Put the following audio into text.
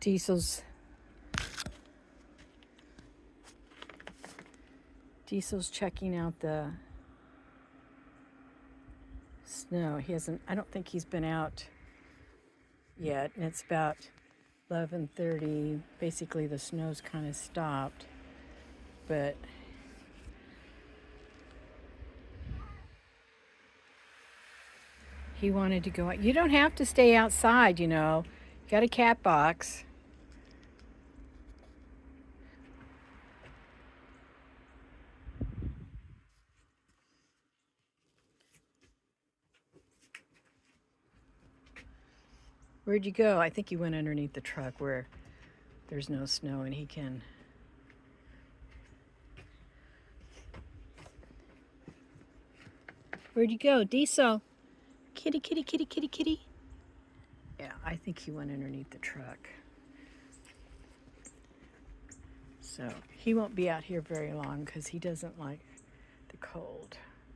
Diesel's checking out the snow. I don't think he's been out yet, and it's about 11:30. Basically, the snow's kind of stopped, but he wanted to go out. You don't have to stay outside, you know. You got a cat box. Where'd you go? I think he went underneath the truck where there's no snow and he can. Where'd you go? Diesel. Kitty, kitty, kitty, kitty, kitty. Yeah, I think he went underneath the truck. So he won't be out here very long because he doesn't like the cold.